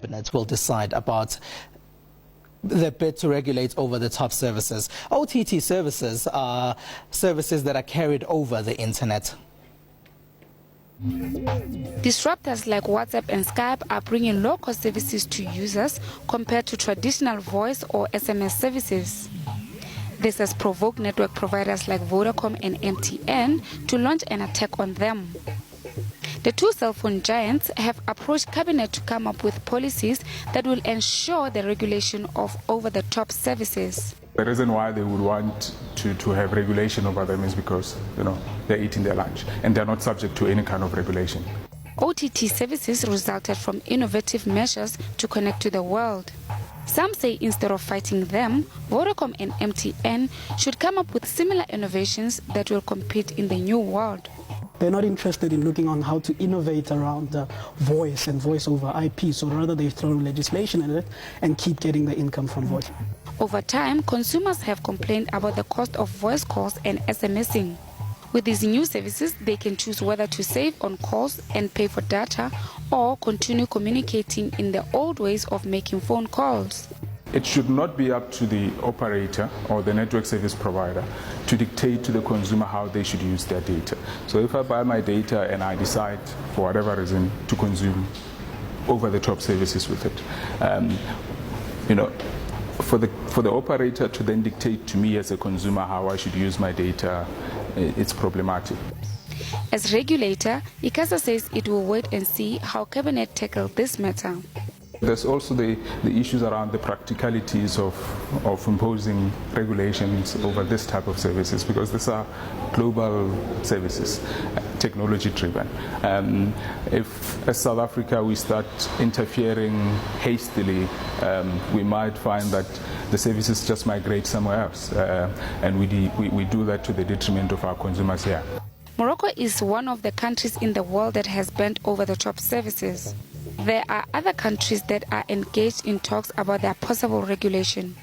Cabinet will decide about the bid to regulate over-the-top services. OTT services are services that are carried over the internet. Disruptors like WhatsApp and Skype are bringing low-cost services to users compared to traditional voice or SMS services. This has provoked network providers like Vodacom and MTN to launch an attack on them. The two cell phone giants have approached Cabinet to come up with policies that will ensure the regulation of over-the-top services. The reason why they would want to have regulation over them is because, they're eating their lunch and they're not subject to any kind of regulation. OTT services resulted from innovative measures to connect to the world. Some say instead of fighting them, Vodacom and MTN should come up with similar innovations that will compete in the new world. They're not interested in looking on how to innovate around voice and voice over IP, so rather they throw legislation in it and keep getting the income from voice. Over time, consumers have complained about the cost of voice calls and SMSing. With these new services, they can choose whether to save on calls and pay for data or continue communicating in the old ways of making phone calls. It should not be up to the operator or the network service provider to dictate to the consumer how they should use their data. So if I buy my data and I decide, for whatever reason, to consume over-the-top services with it, for the operator to then dictate to me as a consumer how I should use my data, it's problematic. As regulator, ICASA says it will wait and see how Cabinet tackles this matter. There's also the issues around the practicalities of imposing regulations over this type of services, because these are global services, technology-driven. If as South Africa we start interfering hastily, we might find that the services just migrate somewhere else, and we do that to the detriment of our consumers here. Morocco is one of the countries in the world that has banned over-the-top services. There are other countries that are engaged in talks about their possible regulation.